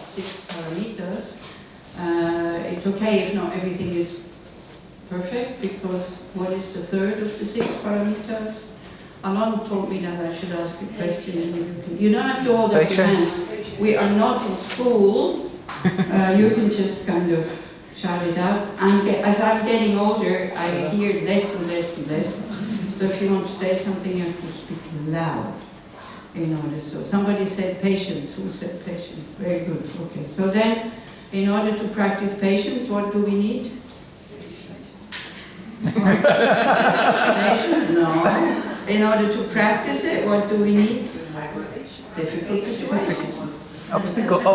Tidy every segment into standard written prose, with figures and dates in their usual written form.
6 paramitas. It's okay if not everything is perfect, because what is the third of the 6 paramitas? Alon told me that I should ask a question. You don't have to hold up your hand. We are not in school. You can just kind of shout it out. As I'm getting older, I hear less and less and less. So if you want to say something, you have to speak loud. In order, so somebody said patience. Who said patience? Very good. Okay. So then, in order to practice patience, what do we need? Patience? No. In order to practice it, what do we need? Difficult situations. Obstacles.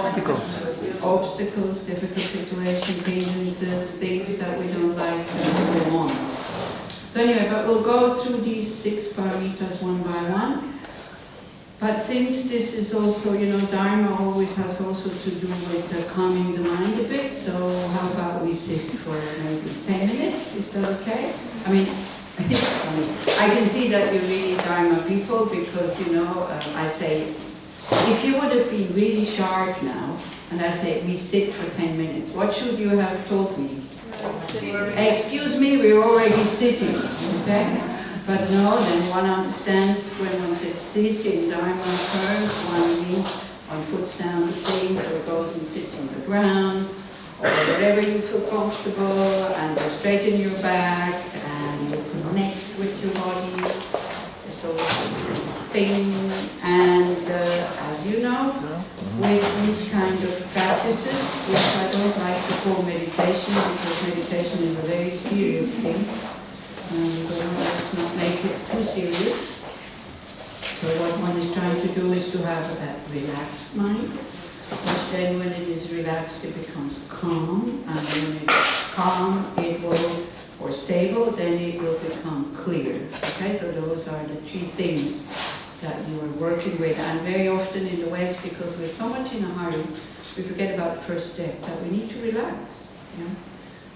Obstacles, difficult situations, hindrances, things that we don't like, and so on. So anyway, but we'll go through these 6 paramitas one by one. But since this is also, Dharma always has also to do with calming the mind a bit, so how about we sit for maybe 10 minutes? Is that okay? I mean, it's funny. I can see that you're really Dharma people because, I say, if you would have been really sharp now, and I say, we sit for 10 minutes, what should you have told me? Excuse me, we're already sitting, okay? But no, then one understands when one says sit in Dharma terms, one puts down the things or goes and sits on the ground, or wherever you feel comfortable, and you straighten your back, and you connect with your body. So it's the same thing. And as you know, with these kind of practices, which I don't like to call meditation, because meditation is a very serious thing, and let's not make it too serious. So what one is trying to do is to have a relaxed mind, which then when it is relaxed it becomes calm, and when it's calm it will, or stable, then it will become clear. Okay, so those are the 3 things that you are working with. And very often in the West, because we're so much in a hurry, we forget about the first step, that we need to relax. Yeah?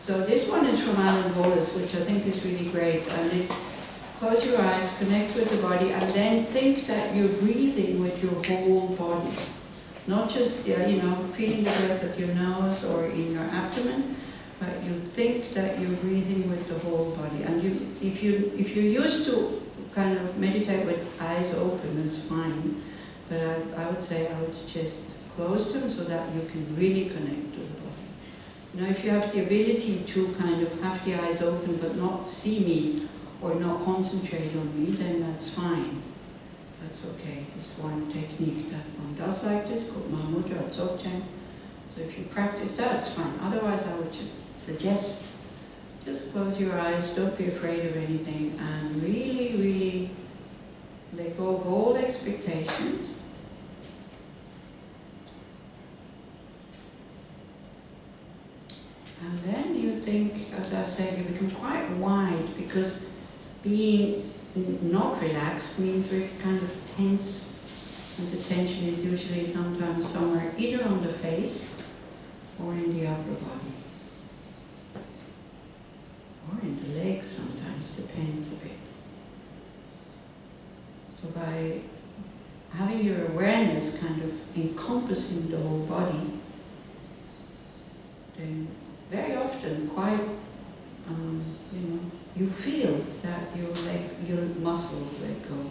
So this one is from Alan Wallace, which I think is really great, and it's close your eyes, connect with the body, and then think that you're breathing with your whole body. Not just, feeling the breath of your nose or in your abdomen, but you think that you're breathing with the whole body. And if you're used to kind of meditate with eyes open, that's fine. But I would suggest close them so that you can really connect to the body. If you have the ability to kind of have the eyes open but not see me or not concentrate on me, then that's fine. That's okay. It's one technique that one does like this, called Mudra or Dzogchen. So if you practice that, it's fine. Otherwise, I would suggest just close your eyes, don't be afraid of anything, and really, really let go of all expectations. And then you think, as I said, you become quite wide, because being not relaxed means we're kind of tense, and the tension is usually sometimes somewhere either on the face or in the upper body. Or in the legs sometimes, depends a bit. So by having your awareness kind of encompassing the whole body, then very often quite, you feel that your muscles let go.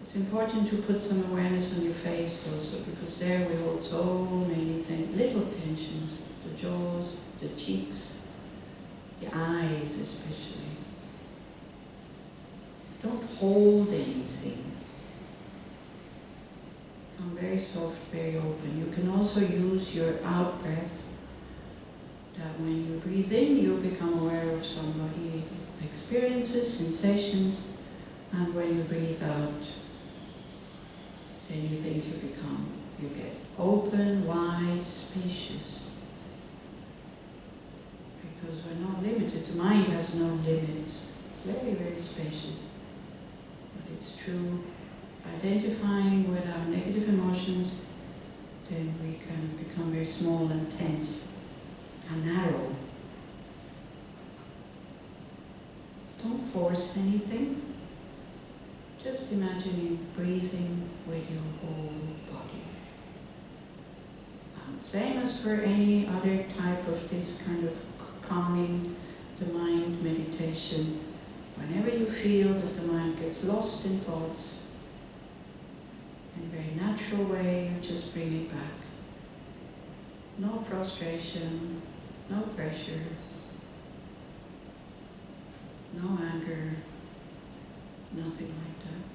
It's important to put some awareness on your face also, because there we hold so many things, little tensions, the jaws, the cheeks, the eyes especially. Don't hold anything. Become very soft, very open. You can also use your out breath, that when you breathe in, you become aware of somebody, experiences, sensations, and when you breathe out, then you think you get open, wide, spacious. Because we're not limited. The mind has no limits. It's very, very spacious. But it's true. Identifying with our negative emotions, then we can become very small and tense and narrow. Don't force anything. Just imagine you breathing with your whole body. Same as for any other type of this kind of calming the mind meditation. Whenever you feel that the mind gets lost in thoughts, in a very natural way, you just bring it back. No frustration, no pressure, no anger, nothing like that.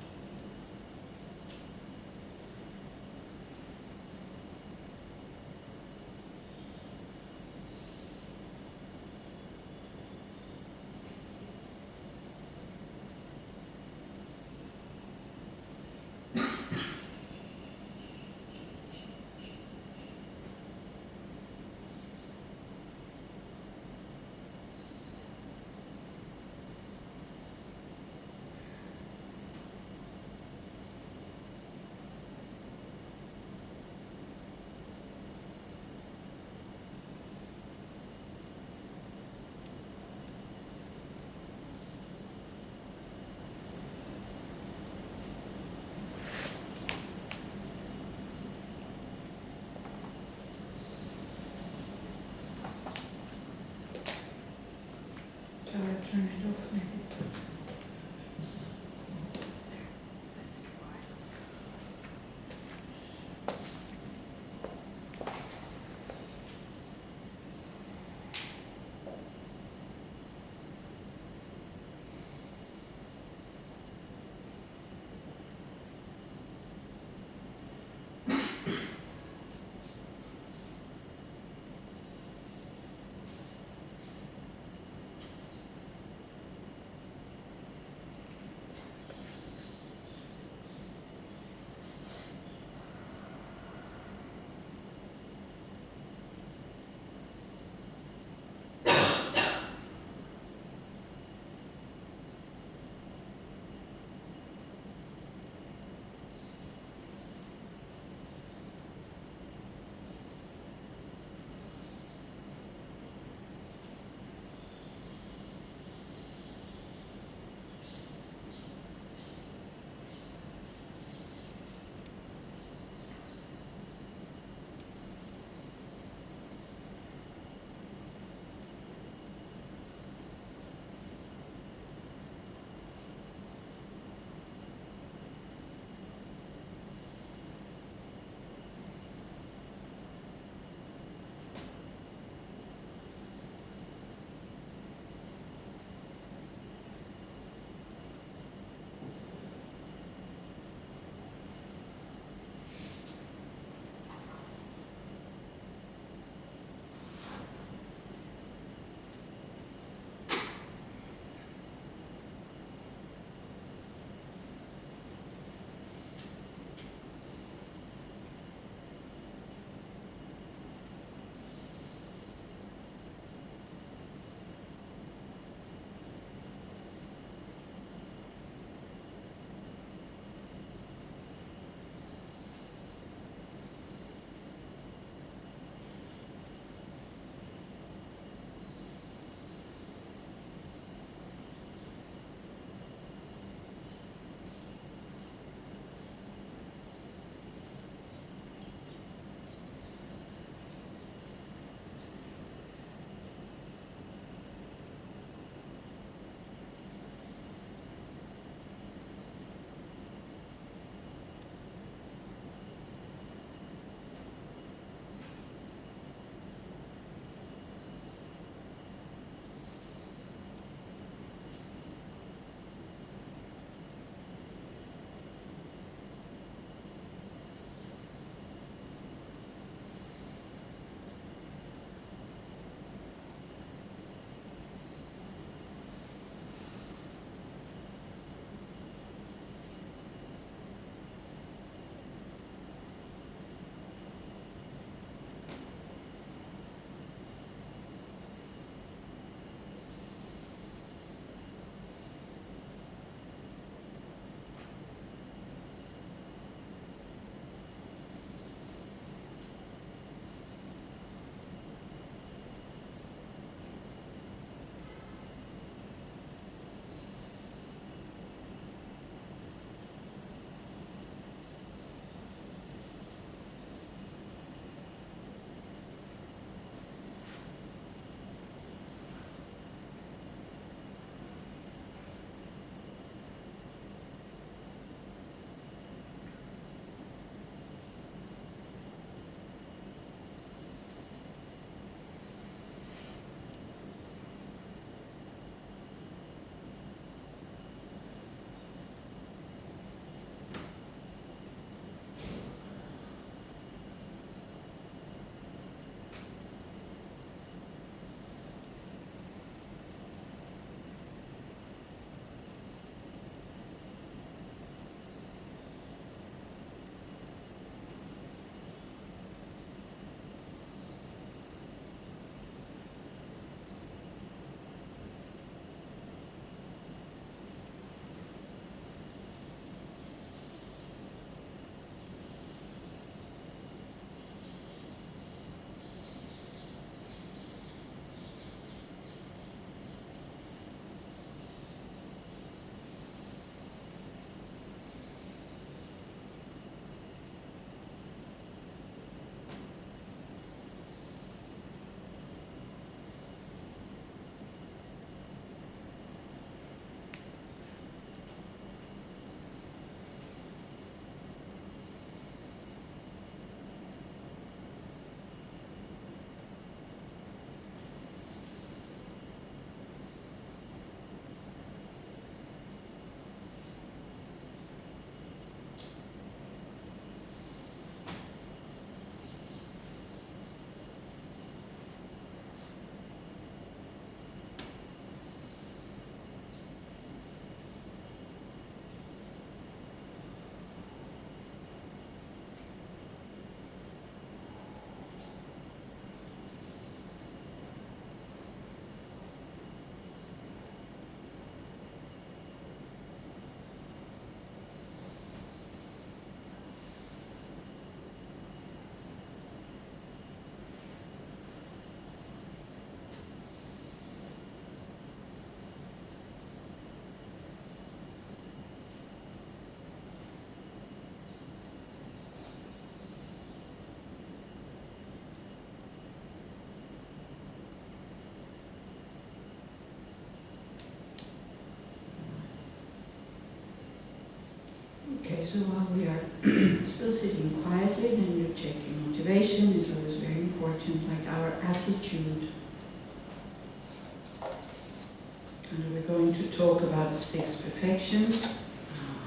so while we are still sitting quietly, then you check your motivation. Is always very important, like our attitude. And we're going to talk about the 6 perfections.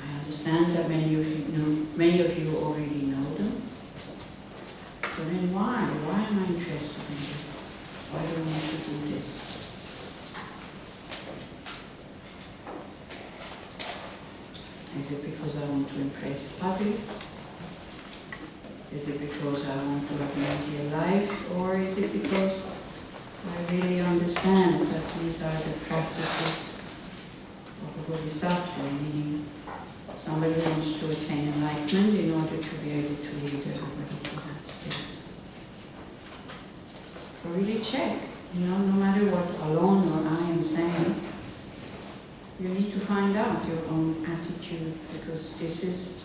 I understand that many of you already know them. So then why? Why am I interested in this? Why do I want to do this? Is it because I want to impress others? Is it because I want to have an easier life? Or is it because I really understand that these are the practices of a bodhisattva, meaning somebody wants to attain enlightenment in order to be able to lead everybody to that state. So really check, no matter what alone or I am saying, you need to find out your own attitude, because this is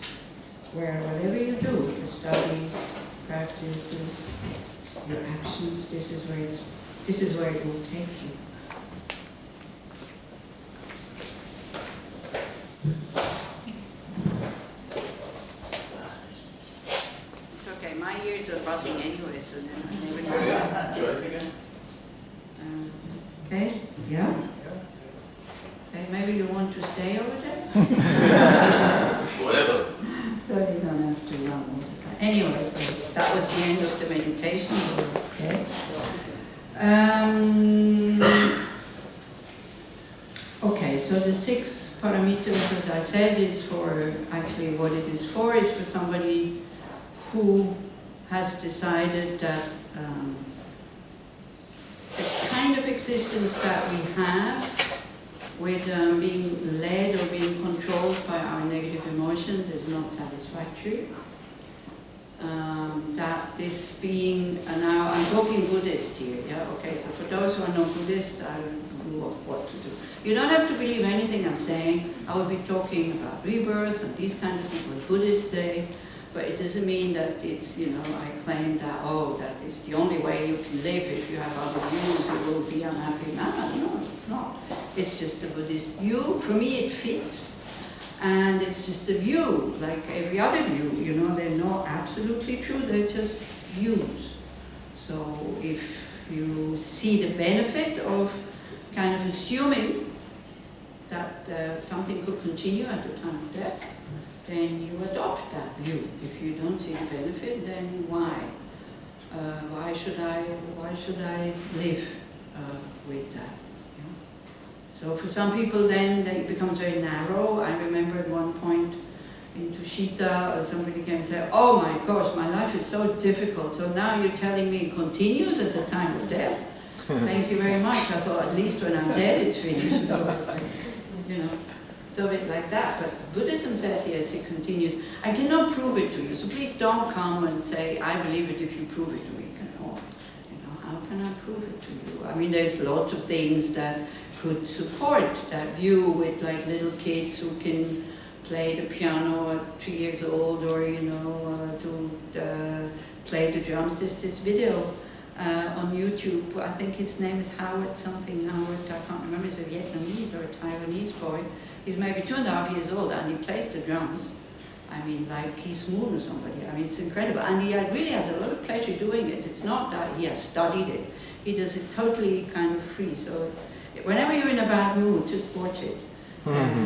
where whatever you do, your studies, practices, your actions, this is where it will take you. It's okay, my ears are buzzing anyway, so then I never know this. Okay, yeah? Okay, maybe you want to stay over there? Whatever. No, you don't have to run all the time. Anyway, so that was the end of the meditation. Okay. Okay, so the 6 parameters, as I said, is for, actually what it is for somebody who has decided that the kind of existence that we have with being led or being controlled by our negative emotions is not satisfactory. That this being, now I'm talking Buddhist here, yeah? Okay, so for those who are not Buddhist, I don't know what to do. You don't have to believe anything I'm saying. I will be talking about rebirth and these kind of things with Buddhist day, but it doesn't mean that it's, I claim that, that is the only way you can live. If you have other views, you will be unhappy. No, it's not. It's just a Buddhist view. For me, it fits. And it's just a view, like every other view, they're not absolutely true, they're just views. So if you see the benefit of kind of assuming that something could continue at the time of death, then you adopt that view. If you don't see the benefit, then why? Why should I live with that? So for some people then it becomes very narrow. I remember at one point in Tushita, somebody came and said, oh my gosh, my life is so difficult, so now you're telling me it continues at the time of death? Thank you very much. I thought at least when I'm dead it's finished. So, so a bit like that. But Buddhism says yes, it continues. I cannot prove it to you, so please don't come and say, I believe it if you prove it to me. How can I prove it to you? I mean, there's lots of things that could support that view, with like little kids who can play the piano at 3 years old, or to play the drums. There's this video on YouTube. I think his name is Howard. I can't remember. He's a Vietnamese or a Taiwanese boy. He's maybe 2.5 years old, and he plays the drums. I mean, like Keith Moon or somebody. I mean, it's incredible, and he really has a lot of pleasure doing it. It's not that he has studied it. He does it totally kind of free. So whenever you're in a bad mood, just watch it.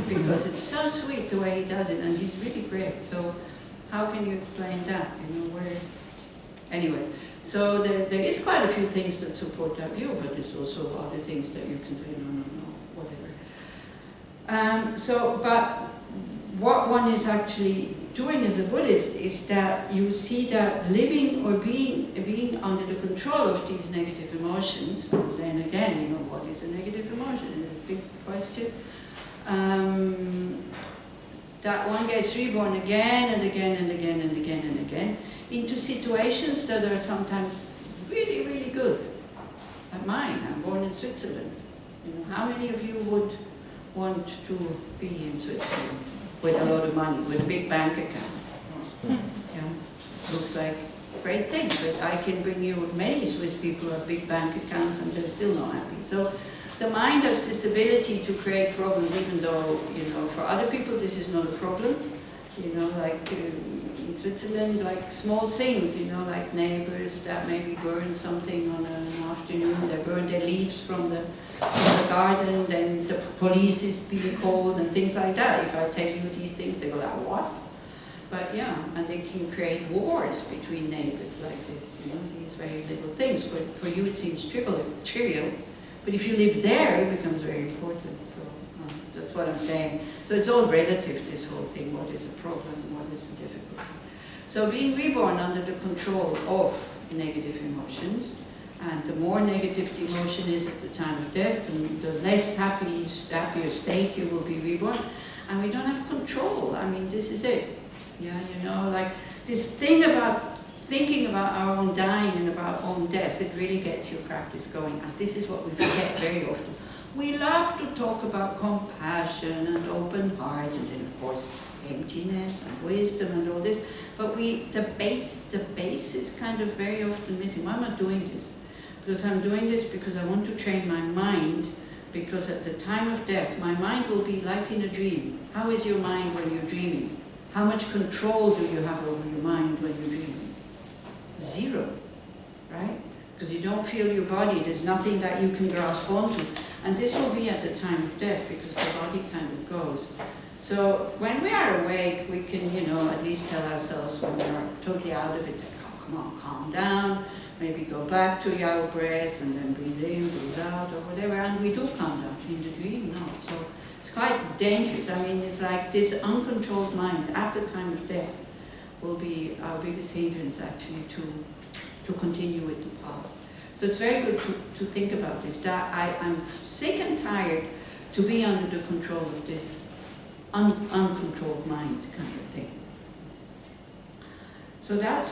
Because it's so sweet the way he does it, and he's really great. So how can you explain that? Anyway, so there is quite a few things that support that view, but there's also other things that you can say, no, whatever. But what one is actually doing as a Buddhist is that you see that living or being under the control of these negative emotions, then again, what is a negative emotion? It's a big question. That one gets reborn again and again and again and again and again into situations that are sometimes really, really good. Like mine, I'm born in Switzerland. How many of you would want to be in Switzerland with a lot of money, with a big bank account? Yeah, looks like a great thing, but I can bring you many Swiss people who have big bank accounts and they're still not happy. So the mind has this ability to create problems, even though, for other people this is not a problem. You know, like in Switzerland, like small things, you know, like neighbors that maybe burn something on an afternoon, they burn their leaves from the garden, then the police is being called and things like that. If I tell you these things, they go like, what? But yeah, and they can create wars between neighbors like this, you know, these very little things. For you it seems trivial, but if you live there, it becomes very important. So that's what I'm saying. So it's all relative, this whole thing. What is a problem? What is a difficulty? So being reborn under the control of negative emotions, and the more negative the emotion is at the time of death, the less happier state you will be reborn. And we don't have control. I mean, this is it. Yeah, you know, like this thing about thinking about our own dying and about our own death, it really gets your practice going. And this is what we forget very often. We love to talk about compassion and open heart, and then of course emptiness and wisdom and all this. But the base is kind of very often missing. Why am I doing this? Because I'm doing this because I want to train my mind. Because at the time of death, my mind will be like in a dream. How is your mind when you're dreaming? How much control do you have over your mind when you're dreaming? Zero, right? Because you don't feel your body. There's nothing that you can grasp onto. And this will be at the time of death because the body kind of goes. So when we are awake, we can, you know, at least tell ourselves when we are totally out of it, say, oh, come on, calm down. Maybe go back to your breath and then breathe in, breathe out, or whatever. And we do calm down in the dream, no. So it's quite dangerous. I mean, it's like this uncontrolled mind at the time of death will be our biggest hindrance actually to continue with the path. So it's very good to think about this, that I'm sick and tired to be under the control of this uncontrolled mind kind of thing. So that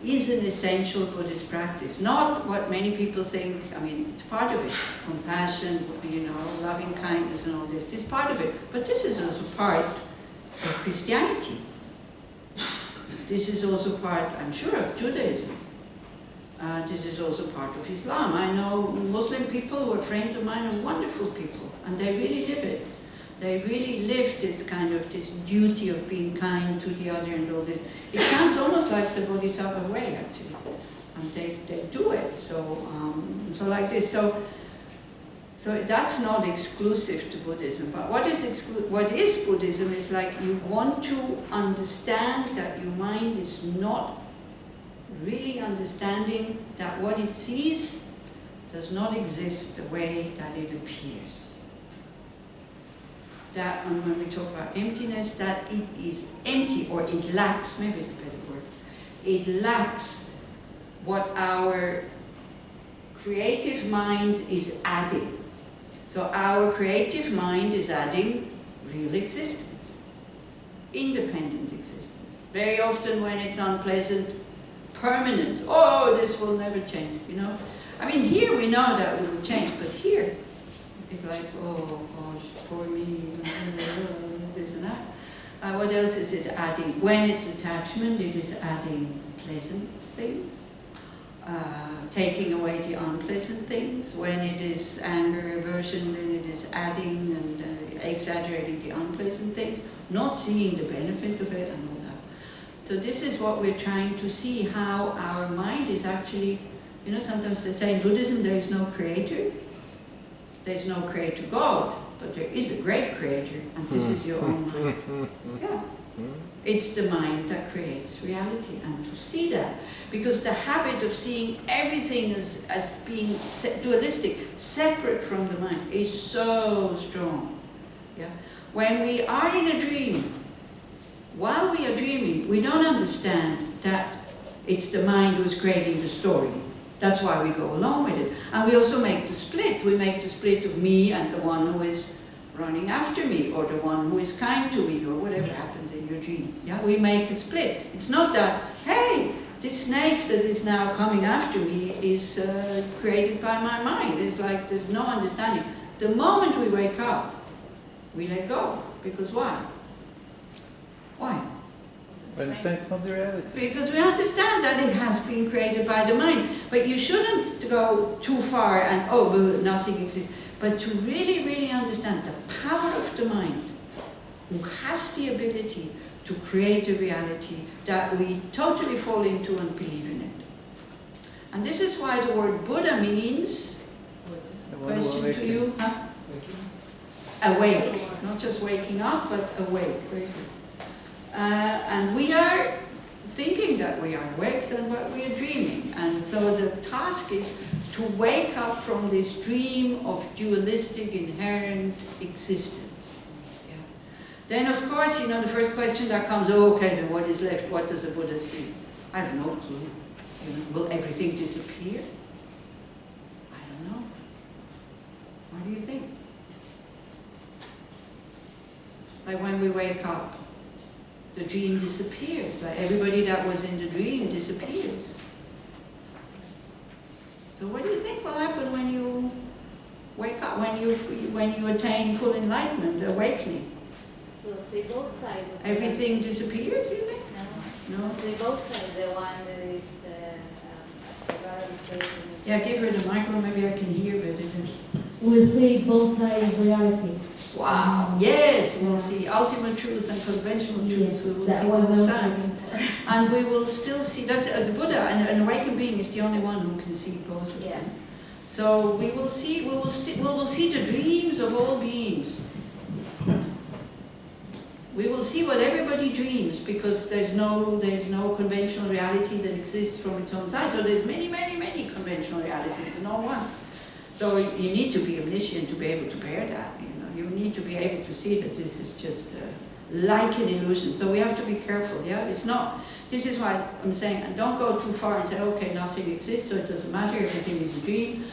is an essential Buddhist practice. Not what many people think. I mean, it's part of it. Compassion, you know, loving kindness and all this. It's part of it. But this is also part of Christianity. This is also part, I'm sure, of Judaism. This is also part of Islam. I know Muslim people who are friends of mine are wonderful people, and they really live it. They really live this kind of, this duty of being kind to the other and all this. It sounds almost like the Bodhisattva way, actually. And they do it, so like this. So that's not exclusive to Buddhism. But what is Buddhism is like you want to understand that your mind is not really understanding that what it sees does not exist the way that it appears. That, and when we talk about emptiness, that it is empty, or it lacks, maybe it's a better word, it lacks what our creative mind is adding. So our creative mind is adding real existence, independent existence. Very often when it's unpleasant, permanence. Oh, this will never change, you know. I mean, here we know that it will change, but here, it's like, oh gosh, poor me, this and that. What else is it adding? When it's attachment, it is adding pleasant things, taking away the unpleasant things. When it is anger, aversion, then it is adding and exaggerating the unpleasant things, not seeing the benefit of it and all that. So this is what we're trying to see, how our mind is actually, you know, sometimes they say in Buddhism there is no creator. There's no creator God, but there is a great creator, and this is your own mind. Yeah. It's the mind that creates reality, and to see that, because the habit of seeing everything as being dualistic, separate from the mind, is so strong. Yeah. When we are in a dream, while we are dreaming, we don't understand that it's the mind who is creating the story. That's why we go along with it. And we also make the split. We make the split of me and the one who is running after me, or the one who is kind to me, or whatever happens in your dream. Yeah, we make a split. It's not that, hey, this snake that is now coming after me is created by my mind. It's like there's no understanding. The moment we wake up, we let go. Because why? Why? We understand it's not the reality. Because we understand that it has been created by the mind. But you shouldn't go too far and, oh, nothing exists. But to really, really understand the power of the mind who has the ability to create a reality that we totally fall into and believe in it. And this is why the word Buddha means, question to you, huh? Awake, not just waking up, but awake. Very good. And we are thinking that we are awake, but we are dreaming. And so the task is to wake up from this dream of dualistic inherent existence. Yeah. Then of course, you know, the first question that comes, oh, okay, then what is left? What does the Buddha see? I have no clue. You know, will everything disappear? I don't know. What do you think? Like when we wake up, the dream disappears. Like everybody that was in the dream disappears. So what do you think will happen when you wake up, when you attain full enlightenment, awakening? We'll see both sides. Everything disappears, you think? No. We'll see both sides. The one that is yeah, give her the microphone, maybe I can hear better. We'll see both sides of realities. Wow, yes, we'll see ultimate truths and conventional truths. We will see both sides. And we will still see, that's the Buddha, an awakened being is the only one who can see both of them. So we will see the dreams of all beings. We will see what everybody dreams, because there's no conventional reality that exists from its own side. So there's many, many, many conventional realities, not one. So you need to be omniscient to be able to bear that. You know, you need to be able to see that this is just like an illusion. So we have to be careful. Yeah, it's not. This is why I'm saying, and don't go too far and say, okay, nothing exists, so it doesn't matter. Everything is a dream.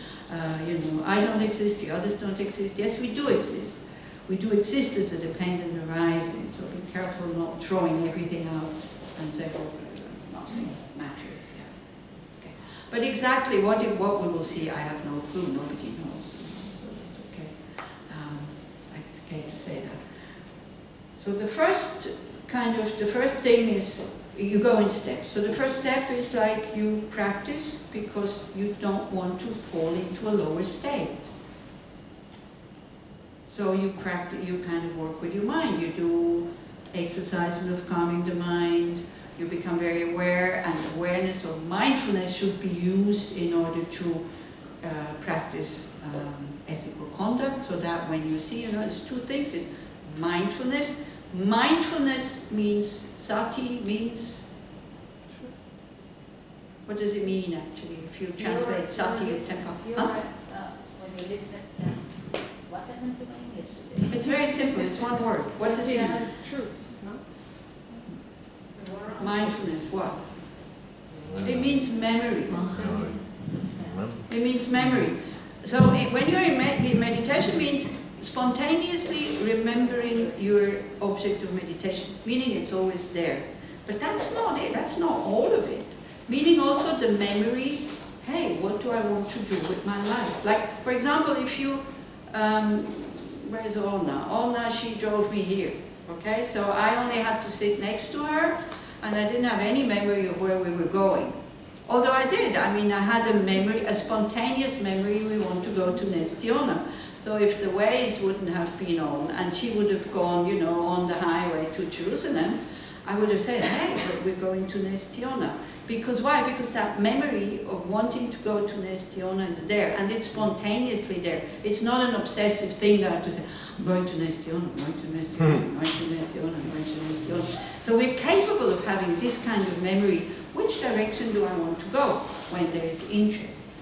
You know, I don't exist. The others don't exist. Yes, we do exist. We do exist as a dependent arising, so be careful not throwing everything out and say, oh, nothing matters. Yeah. Okay. But exactly what we will see, I have no clue, nobody knows. So it's okay. It's okay to say that. So the first thing is, you go in steps. So the first step is like you practice because you don't want to fall into a lower state. So you practice, you kind of work with your mind. You do exercises of calming the mind. You become very aware, and awareness or mindfulness should be used in order to practice ethical conduct. So that when you see, you know, there's two things: is mindfulness. Mindfulness means sati means. What does it mean actually? If you translate sati as temper, huh? When you listen. What happens in English? It's very simple. It's one word. What does it mean? It's truth, no? Mindfulness. What? It means memory. It means memory. So when you're in meditation, means spontaneously remembering your object of meditation, meaning it's always there. But that's not it. That's not all of it. Meaning also the memory. Hey, what do I want to do with my life? Like, for example, if you where's Olna? Olna, she drove me here, okay? So I only had to sit next to her, and I didn't have any memory of where we were going. Although I did, I mean, I had a memory, a spontaneous memory, we want to go to ציונה. So if the ways wouldn't have been on, and she would have gone, you know, on the highway to Jerusalem, I would have said, hey, but we're going to ציונה. Because why? Because that memory of wanting to go to ציונה is there, and it's spontaneously there. It's not an obsessive thing that I have to say, I'm going to ציונה, I'm going to ציונה, I'm going to ציונה, I'm going to ציונה. So we're capable of having this kind of memory. Which direction do I want to go when there is interest?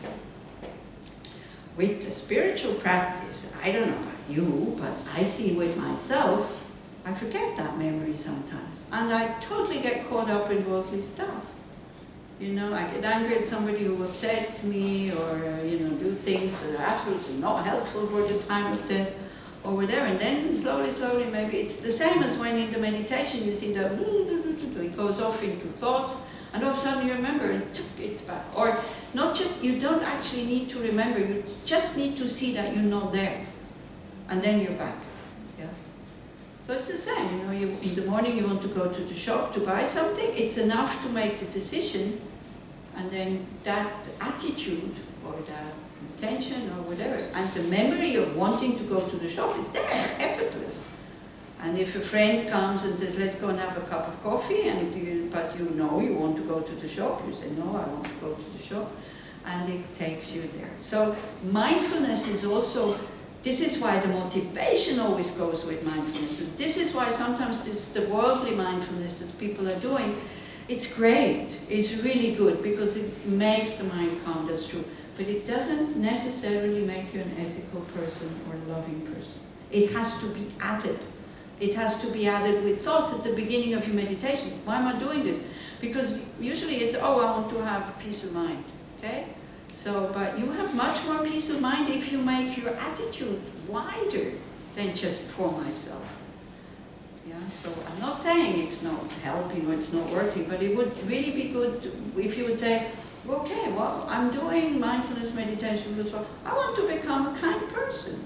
With the spiritual practice, I don't know about you, but I see with myself, I forget that memory sometimes. And I totally get caught up in worldly stuff. You know, I get angry at somebody who upsets me, or, you know, do things that are absolutely not helpful for the time of death, or whatever. And then slowly, slowly, maybe it's the same as when in the meditation you see that it goes off into thoughts, and all of a sudden you remember and it's back. Or not just, you don't actually need to remember, you just need to see that you're not there. And then you're back. Yeah. So it's the same, you know, in the morning you want to go to the shop to buy something, it's enough to make the decision, and then that attitude or that intention or whatever, and the memory of wanting to go to the shop is there, effortless. And if a friend comes and says, let's go and have a cup of coffee, but you know you want to go to the shop, you say, no, I want to go to the shop, and it takes you there. So mindfulness is also, this is why the motivation always goes with mindfulness. And this is why sometimes the worldly mindfulness that people are doing, it's great, it's really good, because it makes the mind calm, that's true. But it doesn't necessarily make you an ethical person or a loving person. It has to be added. It has to be added with thoughts at the beginning of your meditation. Why am I doing this? Because usually it's, oh, I want to have peace of mind, okay? So, but you have much more peace of mind if you make your attitude wider than just for myself. Yeah, so I'm not saying it's not helping or it's not working, but it would really be good if you would say, okay, well, I'm doing mindfulness meditation as well. I want to become a kind person,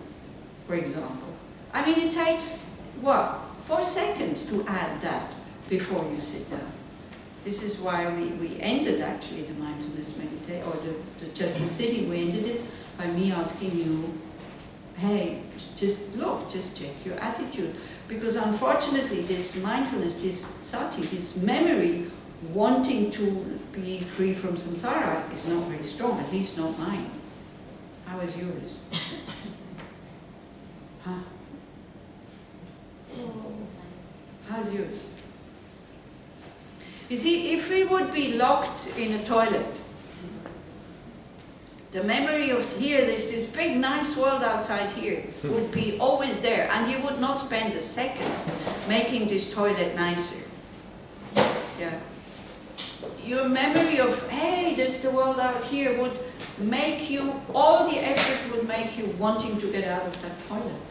for example. I mean, it takes, what, 4 seconds to add that before you sit down. This is why we ended actually the mindfulness meditation, or just the sitting, we ended it by me asking you, hey, just look, just check your attitude. Because unfortunately this mindfulness, this sati, this memory, wanting to be free from samsara is not very strong, at least not mine. How is yours? Huh? How's yours? You see, if we would be locked in a toilet, the memory of here, there's this big nice world outside here, would be always there, and you would not spend a second making this toilet nicer. Yeah. Your memory of, hey, there's the world out here, would make you, all the effort would make you wanting to get out of that toilet.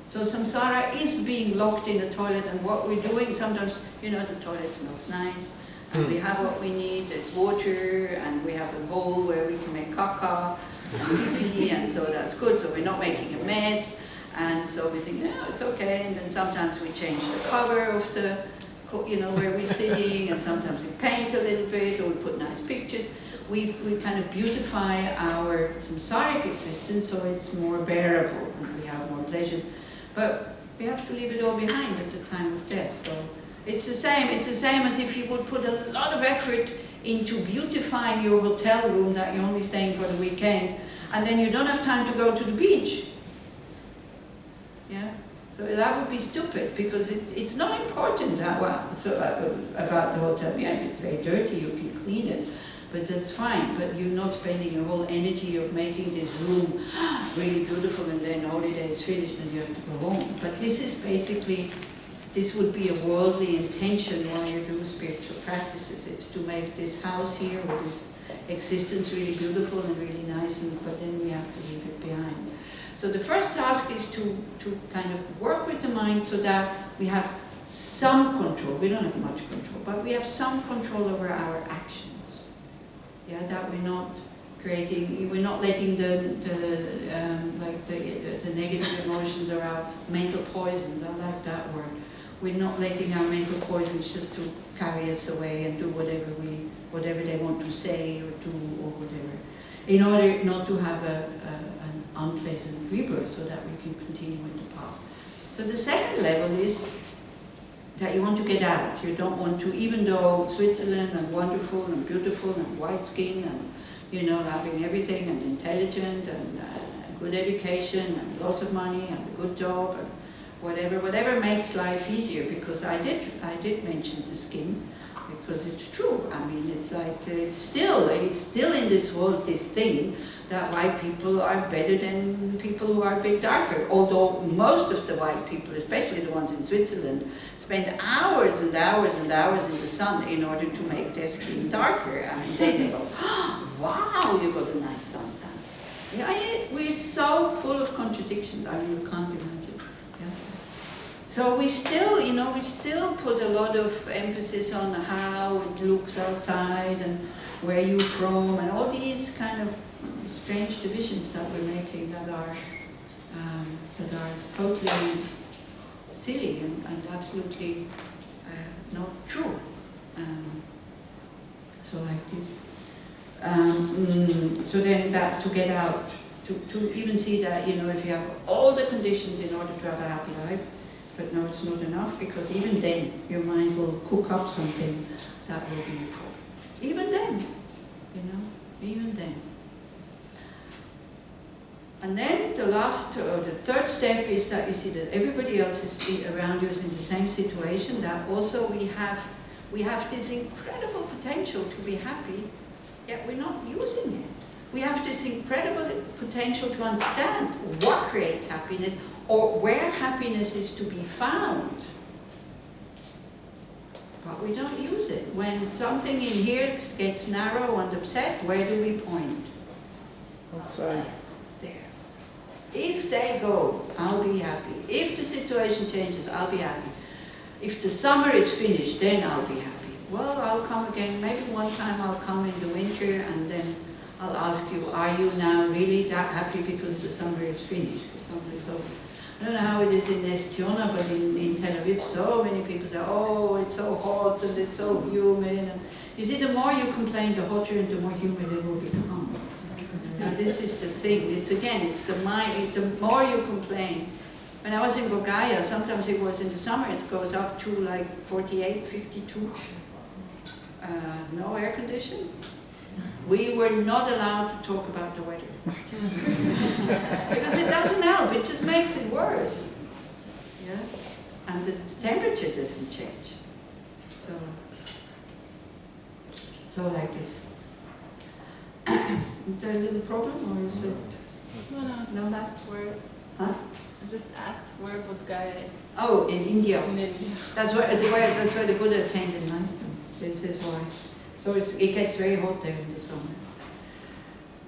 So samsara is being locked in the toilet, and what we're doing, sometimes, you know, the toilet smells nice, and we have what we need, there's water, and we have a bowl where we can make caca, and pee, and so that's good, so we're not making a mess, and so we think, no, it's okay, and then sometimes we change the cover of the, you know, where we're sitting, and sometimes we paint a little bit, or we put nice pictures. We kind of beautify our samsaric existence so it's more bearable, and we have more pleasures. But we have to leave it all behind at the time of death. So it's the same as if you would put a lot of effort into beautifying your hotel room that you're only staying for the weekend, and then you don't have time to go to the beach. Yeah? So that would be stupid, because it's not important about the hotel. Yeah, if it's very dirty, you can clean it. But that's fine, but you're not spending your whole energy of making this room really beautiful, and then holiday is finished and you have to go home. But this is basically, this would be a worldly intention while you do spiritual practices. It's to make this house here, or this existence, really beautiful and really nice, but then we have to leave it behind. So the first task is to kind of work with the mind so that we have some control. We don't have much control, but we have some control over our actions. Yeah, that we're not creating, we're not letting the negative emotions or our mental poisons, I like that word. We're not letting our mental poisons just to carry us away and do whatever they want to say or do or whatever, in order not to have an unpleasant rebirth, so that we can continue in the path. So the second level is that you want to get out. You don't want to, even though Switzerland and wonderful and beautiful and white skin and, you know, having everything and intelligent and good education and lots of money and a good job and whatever makes life easier, because I did mention the skin, because it's true. I mean, it's like, it's still in this world, this thing that white people are better than people who are a bit darker, although most of the white people, especially the ones in Switzerland, spend hours and hours and hours in the sun in order to make their skin darker. I mean, then they go, oh, wow, you got a nice suntan. Yeah, we're so full of contradictions. I mean, you can't imagine. Yeah. So we still, you know, we still put a lot of emphasis on how it looks outside and where you're from and all these kind of strange divisions that we're making that are totally silly and absolutely not true. So like this. So then that to get out, to even see that, you know, if you have all the conditions in order to have a happy life, But no, it's not enough, because even then your mind will cook up something that will be a problem. Even then, you know, even then. And then the last, or the third step is that you see that everybody else is around you is in the same situation, that also we have this incredible potential to be happy, yet we're not using it. We have this incredible potential to understand what creates happiness, or where happiness is to be found. But we don't use it. When something in here gets narrow and upset, where do we point? Outside. There. If they go, I'll be happy. If the situation changes, I'll be happy. If the summer is finished, then I'll be happy. Well, I'll come again. Maybe one time I'll come in the winter, and then I'll ask you, are you now really that happy because the summer is finished, the summer is over? I don't know how it is in ציונה, but in Tel Aviv, so many people say, oh, it's so hot and it's so humid. And you see, the more you complain, the hotter and the more humid it will become. Now, this is the thing. It's again, it's the mind. The more you complain. When I was in Bulgaria, sometimes it was in the summer, it goes up to like 48, 52. No air conditioning. We were not allowed to talk about the weather. Because it doesn't help, it just makes it worse. Yeah? And the temperature doesn't change. So like this. Is there a little problem, or is it? No, I just asked words. Huh? I just asked where Bodhgaya is. Oh, in India. In India. That's where the Buddha attained enlightenment. This is why. So it gets very hot there in the summer.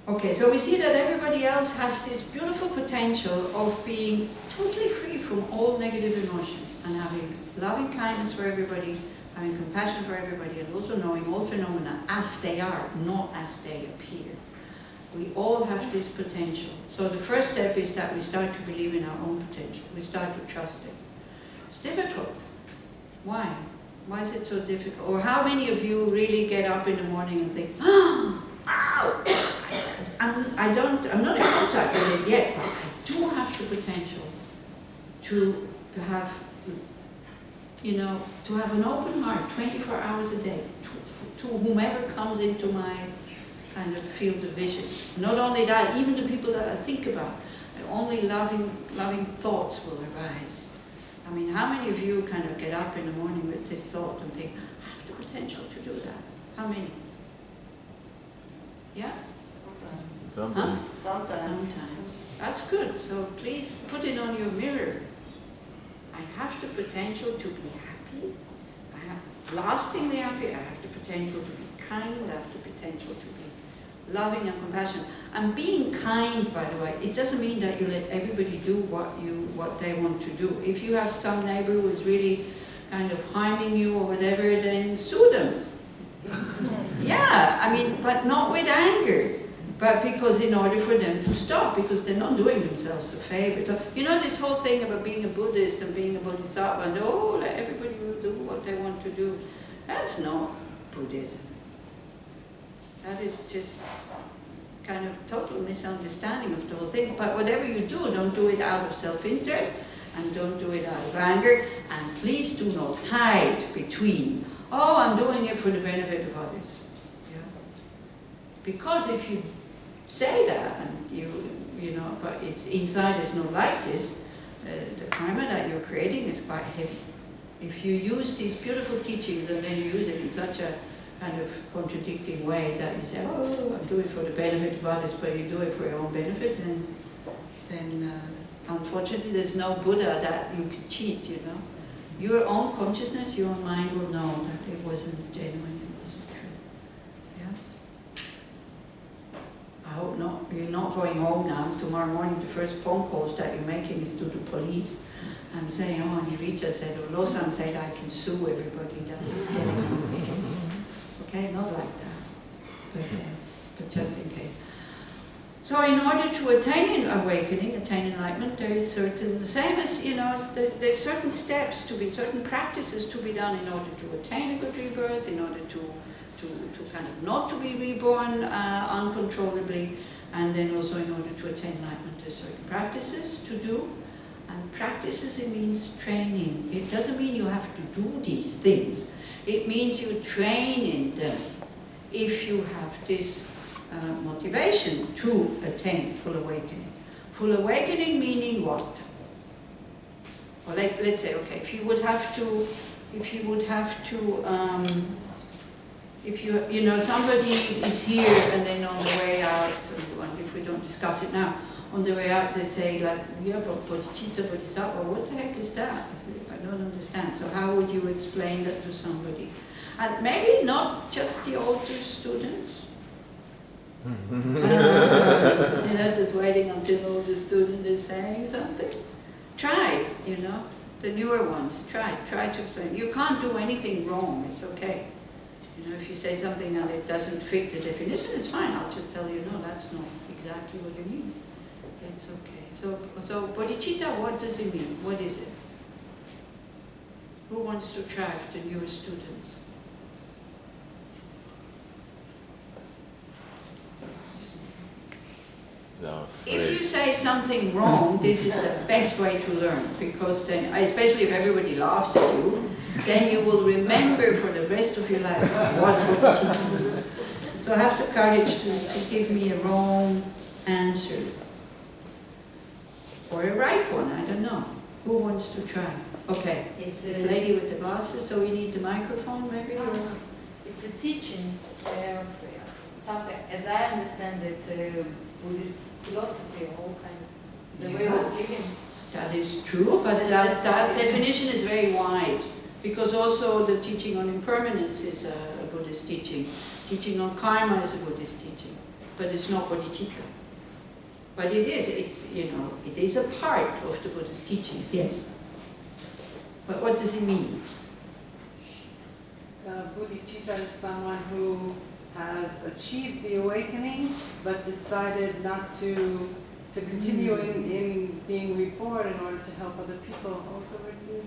Okay, so we see that everybody else has this beautiful potential of being totally free from all negative emotion and having loving kindness for everybody, having compassion for everybody, and also knowing all phenomena as they are, not as they appear. We all have this potential. So the first step is that we start to believe in our own potential. We start to trust it. It's difficult. Why? Why is it so difficult? Or how many of you really get up in the morning and think, oh, ow! I'm not in contact with it yet, but I do have the potential to have, you know, to have an open heart 24 hours a day to whomever comes into my kind of field of vision. Not only that, even the people that I think about, only loving thoughts will arise. I mean, how many of you kind of get up in the morning with this thought and think, I have the potential to do that? How many? Yeah? Sometimes. Huh? Sometimes. That's good. So please put it on your mirror. I have the potential to be happy. I have lastingly happy. I have the potential to be kind. I have the potential to be loving and compassionate. And being kind, by the way, it doesn't mean that you let everybody do what they want to do. If you have some neighbor who is really kind of harming you or whatever, then sue them. Yeah, I mean, but not with anger. But because in order for them to stop, because they're not doing themselves a favor. So, you know this whole thing about being a Buddhist and being a Bodhisattva and, oh, let everybody do what they want to do. That's not Buddhism. That is just kind of total misunderstanding of the whole thing. But whatever you do, don't do it out of self-interest and don't do it out of anger. And please do not hide between, oh, I'm doing it for the benefit of others. Yeah? Because if you say that, and you know, but it's inside is not like this, the karma that you're creating is quite heavy. If you use these beautiful teachings and then you use it in such a kind of contradicting way that you say, oh, I'm doing it for the benefit of others, but you do it for your own benefit, then unfortunately there's no Buddha that you can cheat, you know. Your own consciousness, your own mind will know that it wasn't genuine, it wasn't true. Yeah? I hope not. You're not going home now. Tomorrow morning the first phone calls that you're making is to the police and saying, oh, Nirita said, or Losang said, I can sue everybody that is getting on. Okay, not like that, but just in case. So in order to attain awakening, attain enlightenment, there is certain, same as, you know, there's certain steps to be, certain practices to be done in order to attain a good rebirth, in order to kind of not to be reborn uncontrollably, and then also in order to attain enlightenment, there's certain practices to do. And practices, it means training. It doesn't mean you have to do these things. It means you train in them if you have this motivation to attain full awakening. Full awakening meaning what? Well, let's say, okay, if you somebody is here and then on the way out, if we don't discuss it now, on the way out they say like, yeah, but bodhicitta, bodhisattva, what the heck is that? I don't understand. So how would you explain that to somebody? And maybe not just the older students. Just waiting until all the student is saying something. Try, the newer ones, try to explain. You can't do anything wrong, it's okay. If you say something and it doesn't fit the definition, it's fine. I'll just tell you, no, that's not exactly what it means. It's okay. So bodhicitta, what does it mean? What is it? Who wants to try for the newer students? If you say something wrong, this is the best way to learn, because then, especially if everybody laughs at you, then you will remember for the rest of your life what bodhicitta. So have the courage to give me a wrong answer. Or a right one, I don't know. Who wants to try? Okay, it's this lady with the glasses, so we need the microphone maybe? Or? It's a teaching of something, as I understand, it's a Buddhist philosophy, all kind of the way of living. That is true, but that definition is very wide, because also the teaching on impermanence is a Buddhist teaching. Teaching on karma is a Buddhist teaching, but it's not bodhicitta. But it is a part of the Buddhist teachings, yes. But what does it mean? Bodhicitta is someone who has achieved the awakening, but decided not to continue in being reborn in order to help other people also receive.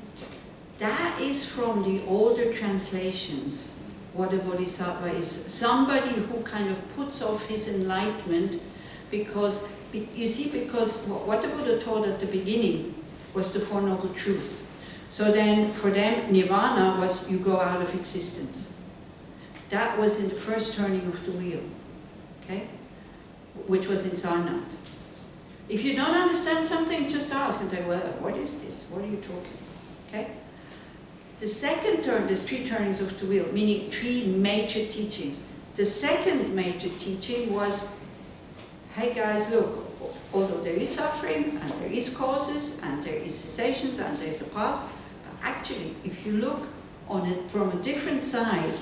That is from the older translations, what a bodhisattva is. Somebody who kind of puts off his enlightenment because what the Buddha taught at the beginning was the Four Noble Truths. So then for them, nirvana was you go out of existence. That was in the first turning of the wheel, okay? Which was in Sarnath. If you don't understand something, just ask and say, well, what is this? What are you talking? Okay? The second turn, there's 3 turnings of the wheel, meaning 3 major teachings. The second major teaching was, hey guys, look, although there is suffering, and there is causes, and there is cessations, and there is a path, but actually, if you look on it from a different side,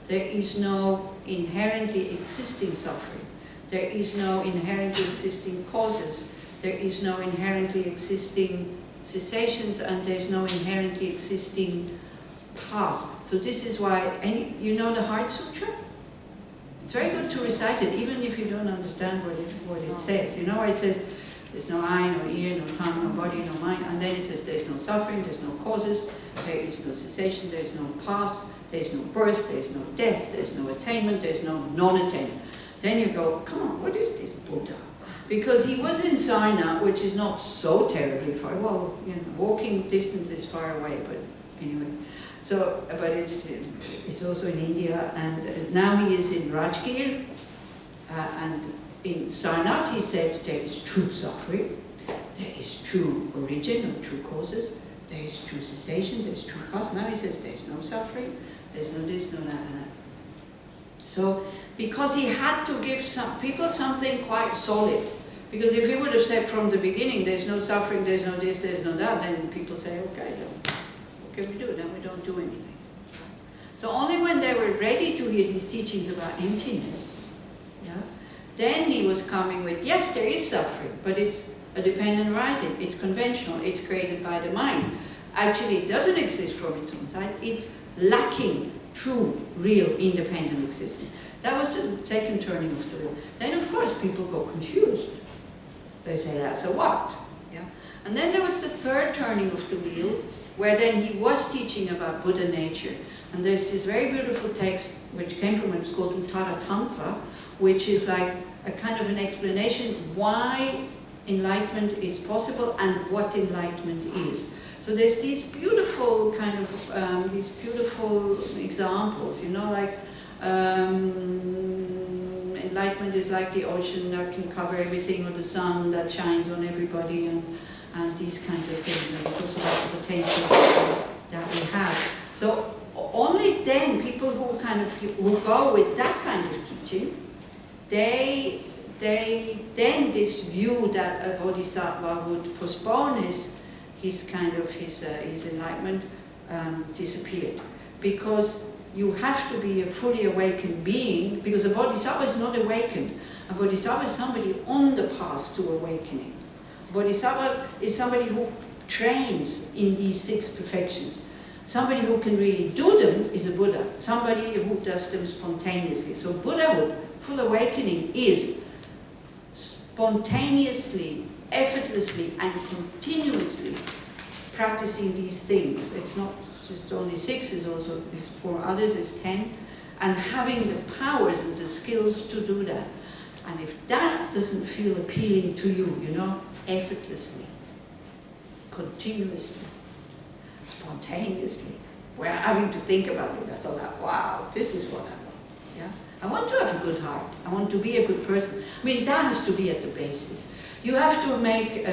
there is no inherently existing suffering. There is no inherently existing causes. There is no inherently existing cessations, and there is no inherently existing path. So this is why, you know the Heart Sutra? It's very good to recite it, even if you don't understand what it says. You know, it says, there's no eye, no ear, no tongue, no body, no mind. And then it says there's no suffering, there's no causes, there is no cessation, there's no path, there's no birth, there's no death, there's no attainment, there's no non-attainment. Then you go, come on, what is this Buddha? Because he was in Sarnath, which is not so terribly far. Well, walking distance is far away, but anyway. So, but it's also in India, and now he is in Rajgir, and in Sarnath he said there is true suffering, there is true origin or true causes, there is true cessation, there is true cause. Now he says there is no suffering, there's no this, no that, and that. So, because he had to give some people something quite solid, because if he would have said from the beginning there's no suffering, there's no this, there's no that, then people say, okay, then what can we do? Then we don't do anything. So only when they were ready to hear these teachings about emptiness, then he was coming with, yes, there is suffering, but it's a dependent arising, it's conventional, it's created by the mind. Actually, it doesn't exist from its own side, it's lacking true, real, independent existence. That was the second turning of the wheel. Then, of course, people go confused. They say, that's a what? And then there was the third turning of the wheel, where then he was teaching about Buddha nature. And there's this very beautiful text, which came from it, it's called Uttara Tantra, which is like a kind of an explanation why enlightenment is possible and what enlightenment is. So there's these beautiful kind of, these beautiful examples, you know, like enlightenment is like the ocean that can cover everything, or the sun that shines on everybody, and these kind of things, and it talks about the potential that we have. So only then people who kind of, who go with that kind of teaching, they then this view that a bodhisattva would postpone his enlightenment disappeared, because you have to be a fully awakened being, because a bodhisattva is not awakened. A bodhisattva is somebody on the path to awakening. A bodhisattva is somebody who trains in these 6 perfections. Somebody who can really do them is a Buddha. Somebody who does them spontaneously. So Buddhahood, full awakening, is spontaneously, effortlessly, and continuously practicing these things. It's not just only 6, it's also, for others it's 10, and having the powers and the skills to do that. And if that doesn't feel appealing to you, you know, effortlessly, continuously, spontaneously, where having to think about it, I thought, wow, this is what I want. Yeah? I want to have a good heart. I want to be a good person. I mean, that has to be at the basis. You have to make